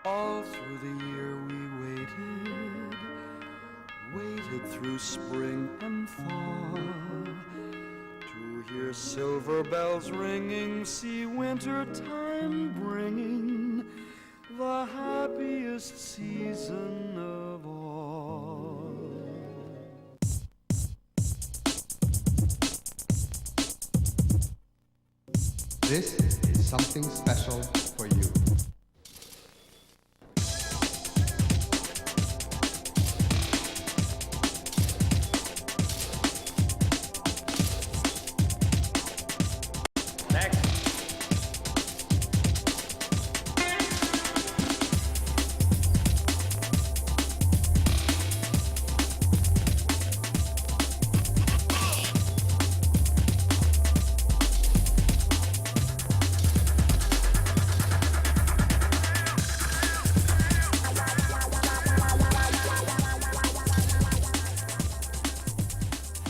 All through the year we waited through spring and fall, to hear silver bells ringing, see winter time bringing the happiest season of all. This is something special for you.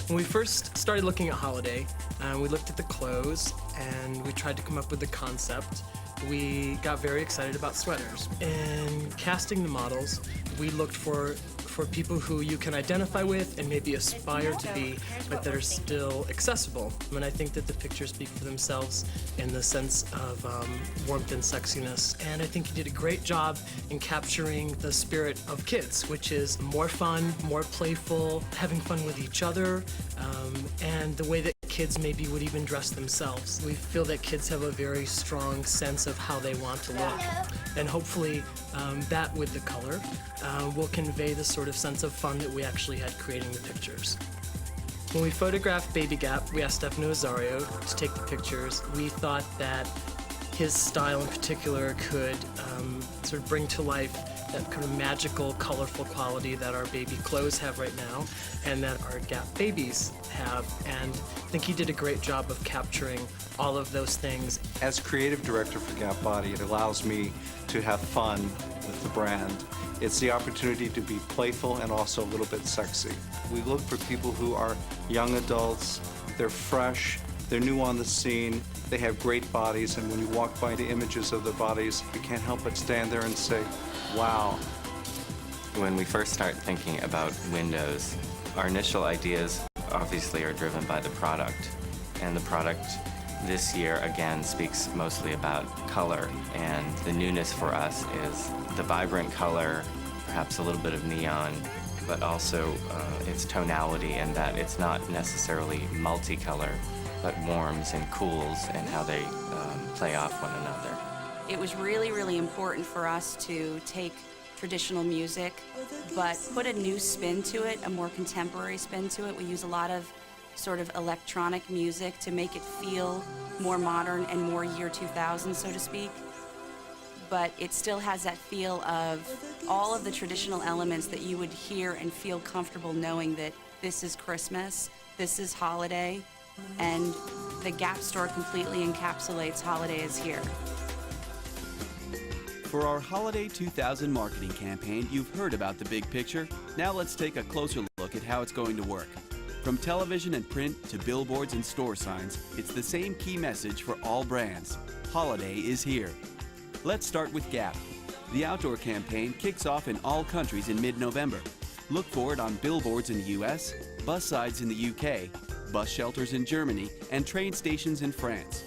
When we first started looking at Holiday, we looked at the clothes and we tried to come up with a concept. We got very excited about sweaters. In casting the models, we looked for people who you can identify with and maybe aspire to be, but that are still accessible. And I think that the pictures speak for themselves in the sense of warmth and sexiness. And I think he did a great job in capturing the spirit of kids, which is more fun, more playful, having fun with each other, and the way that kids maybe would even dress themselves. We feel that kids have a very strong sense of how they want to look. And hopefully that with the color will convey the sort of sense of fun that we actually had creating the pictures. When we photographed Baby Gap, we asked Stefano Azario to take the pictures. We thought that his style in particular could sort of bring to life that kind of magical, colorful quality that our baby clothes have right now and that our Gap babies have. And I think he did a great job of capturing all of those things. As creative director for Gap Body, it allows me to have fun with the brand. It's the opportunity to be playful and also a little bit sexy. We look for people who are young adults, they're fresh, they're new on the scene, they have great bodies, and when you walk by the images of their bodies, you can't help but stand there and say, wow. When we first start thinking about windows, our initial ideas obviously are driven by the product. And the product this year, again, speaks mostly about color. And the newness for us is the vibrant color, perhaps a little bit of neon, but also its tonality, and that it's not necessarily multicolor, but warms and cools and how they play off one another. It was really, really important for us to take traditional music, but put a new spin to it, a more contemporary spin to it. We use a lot of sort of electronic music to make it feel more modern and more year 2000, so to speak. But it still has that feel of all of the traditional elements that you would hear and feel comfortable knowing that this is Christmas, this is holiday, and the Gap store completely encapsulates Holiday is Here. For our Holiday 2000 marketing campaign, you've heard about the big picture. Now let's take a closer look at how it's going to work. From television and print to billboards and store signs, it's the same key message for all brands. Holiday is here. Let's start with Gap. The outdoor campaign kicks off in all countries in mid-November. Look for it on billboards in the US, bus sides in the UK, bus shelters in Germany, and train stations in France.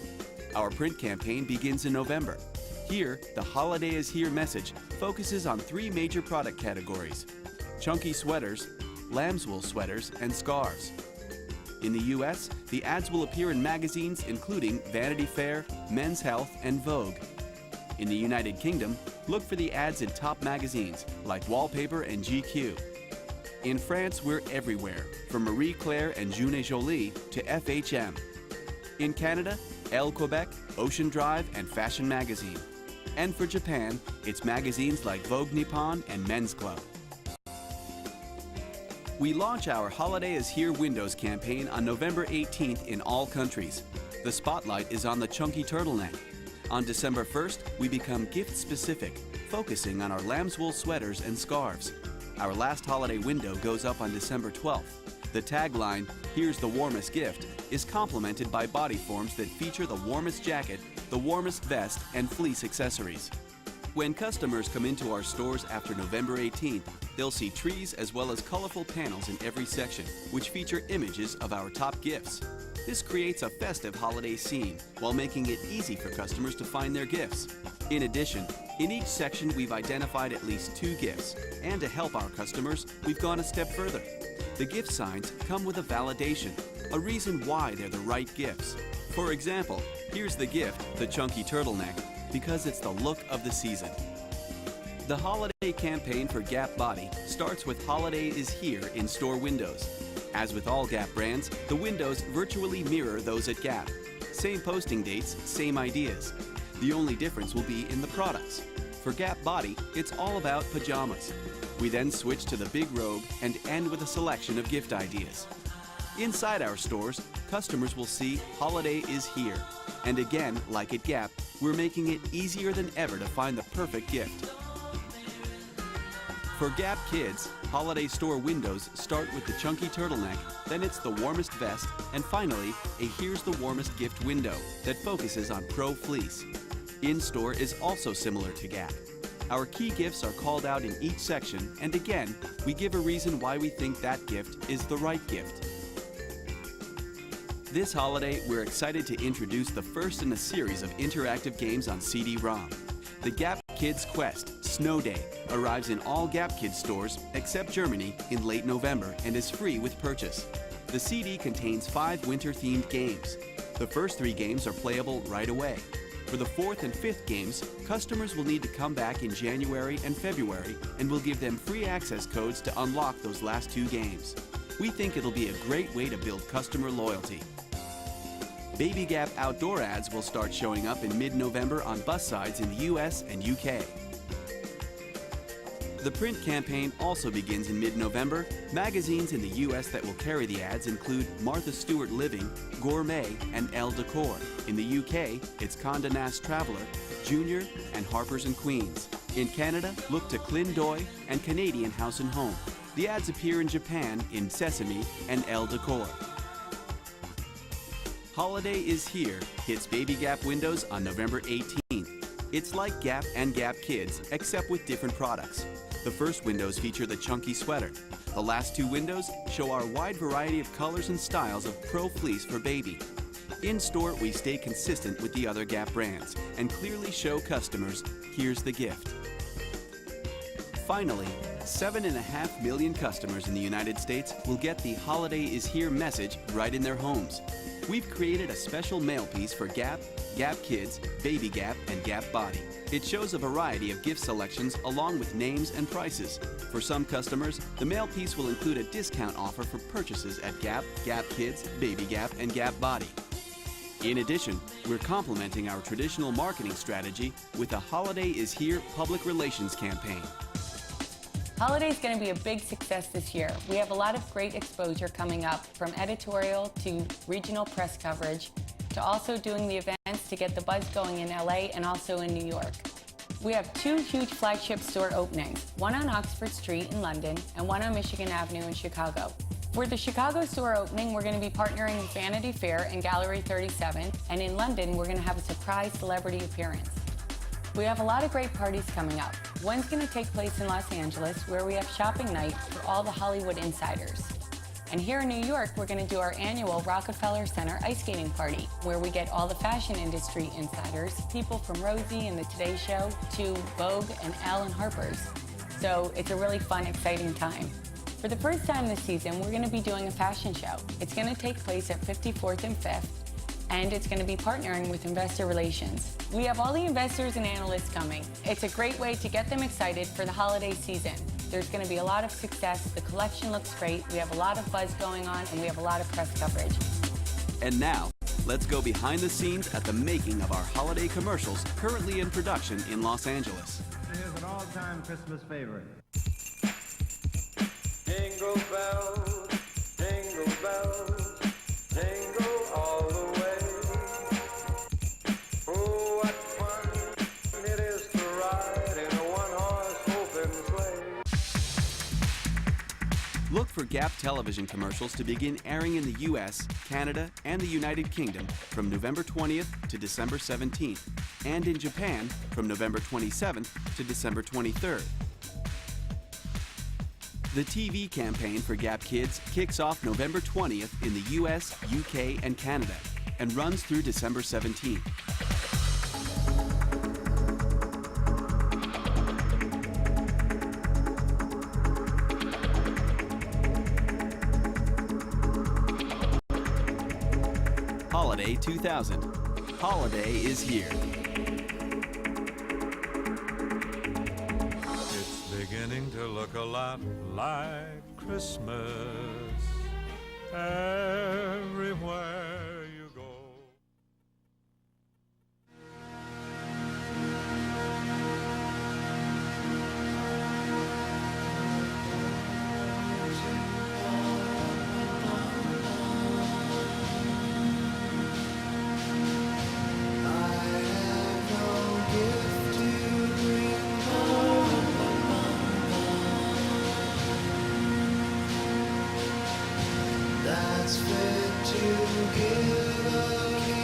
Our print campaign begins in November. Here, the Holiday is Here message focuses on 3 major product categories: chunky sweaters, lambswool sweaters, and scarves. In the US, the ads will appear in magazines including Vanity Fair, Men's Health, and Vogue. In the United Kingdom, look for the ads in top magazines like Wallpaper and GQ. In France, we're everywhere, from Marie Claire and June Jolie to FHM. In Canada, Elle Quebec, Ocean Drive, and Fashion Magazine. And for Japan, it's magazines like Vogue Nippon and Men's Club. We launch our Holiday is Here Windows campaign on November 18th in all countries. The spotlight is on the chunky turtleneck. On December 1st, we become gift-specific, focusing on our lambswool sweaters and scarves. Our last holiday window goes up on December 12th. The tagline, "Here's the warmest gift," is complemented by body forms that feature the warmest jacket, the warmest vest, and fleece accessories. When customers come into our stores after November 18th, they'll see trees as well as colorful panels in every section, which feature images of our top gifts. This creates a festive holiday scene while making it easy for customers to find their gifts. In addition, in each section we've identified at least 2 gifts, and to help our customers, we've gone a step further. The gift signs come with a validation, a reason why they're the right gifts. For example, here's the gift, the chunky turtleneck, because it's the look of the season. The holiday campaign for Gap Body starts with Holiday is Here in store windows. As with all Gap brands, the windows virtually mirror those at Gap. Same posting dates, same ideas. The only difference will be in the products. For Gap Body, it's all about pajamas. We then switch to the big robe and end with a selection of gift ideas. Inside our stores, customers will see Holiday is Here. And again, like at Gap, we're making it easier than ever to find the perfect gift. For Gap Kids, holiday store windows start with the chunky turtleneck, then it's the warmest vest, and finally, a Here's the Warmest Gift window that focuses on Pro Fleece. In-store is also similar to Gap. Our key gifts are called out in each section, and again, we give a reason why we think that gift is the right gift. This holiday, we're excited to introduce the first in a series of interactive games on CD-ROM. The Gap Kids Quest Snow Day arrives in all Gap Kids stores except Germany in late November and is free with purchase. The CD contains 5 winter-themed games. The first 3 games are playable right away. For the 4th and 5th games, customers will need to come back in January and February, and we'll give them free access codes to unlock those last 2 games. We think it'll be a great way to build customer loyalty. Baby Gap outdoor ads will start showing up in mid-November on bus sides in the US and UK. The print campaign also begins in mid-November. Magazines in the US that will carry the ads include Martha Stewart Living, Gourmet, and Elle Decor. In the UK, it's Condé Nast Traveler, Junior, and Harper's & Queens. In Canada, look to Clindoy and Canadian House & Home. The ads appear in Japan in Sesame and Elle Decor. Holiday is Here hits Baby Gap windows on November 18th. It's like Gap and Gap Kids, except with different products. The first windows feature the chunky sweater. The last 2 windows show our wide variety of colors and styles of Pro Fleece for baby. In store, we stay consistent with the other Gap brands and clearly show customers, here's the gift. Finally, 7.5 million customers in the United States will get the Holiday is Here message right in their homes. We've created a special mail piece for Gap, Gap Kids, Baby Gap, and Gap Body. It shows a variety of gift selections along with names and prices. For some customers, the mail piece will include a discount offer for purchases at Gap, Gap Kids, Baby Gap, and Gap Body. In addition, we're complementing our traditional marketing strategy with a Holiday is Here public relations campaign. Holiday is going to be a big success this year. We have a lot of great exposure coming up, from editorial to regional press coverage, to also doing the events to get the buzz going in LA and also in New York. We have 2 huge flagship store openings, one on Oxford Street in London and one on Michigan Avenue in Chicago. For the Chicago store opening, we're going to be partnering with Vanity Fair and Gallery 37, and in London, we're going to have a surprise celebrity appearance. We have a lot of great parties coming up. One's going to take place in Los Angeles, where we have shopping night for all the Hollywood insiders. And here in New York, we're going to do our annual Rockefeller Center ice skating party, where we get all the fashion industry insiders, people from Rosie and the Today Show to Vogue and Elle and Harper's. So it's a really fun, exciting time. For the first time this season, we're going to be doing a fashion show. It's going to take place at 54th and 5th, and it's going to be partnering with Investor Relations. We have all the investors and analysts coming. It's a great way to get them excited for the holiday season. There's going to be a lot of success. The collection looks great. We have a lot of buzz going on, and we have a lot of press coverage. And now, let's go behind the scenes at the making of our holiday commercials currently in production in Los Angeles. Here's an all-time Christmas favorite. Jingle bells, jingle bells, jingle all the way. Oh, what fun it is to ride in a one-horse open sleigh. Look for Gap television commercials to begin airing in the U.S., Canada, and the United Kingdom from November 20th to December 17th, and in Japan from November 27th to December 23rd. The TV campaign for Gap Kids kicks off November 20th in the US, UK, and Canada, and runs through December 17th. Holiday 2000. Holiday is here. Beginning to look a lot like Christmas everywhere you go. That's fit to give a king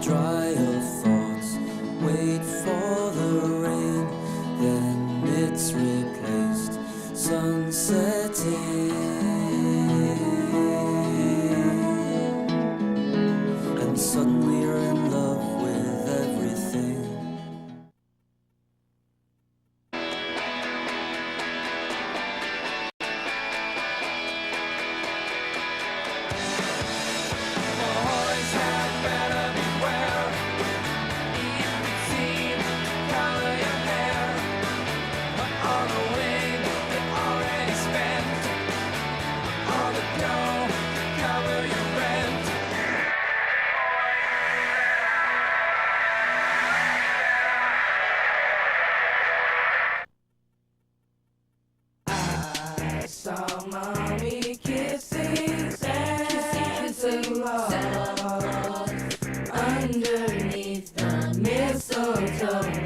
dry of thoughts, wait for the rain, then it's replaced, sun setting, and suddenly you're in love with everything. Saw mommy kissing Santa Claus underneath the mistletoe.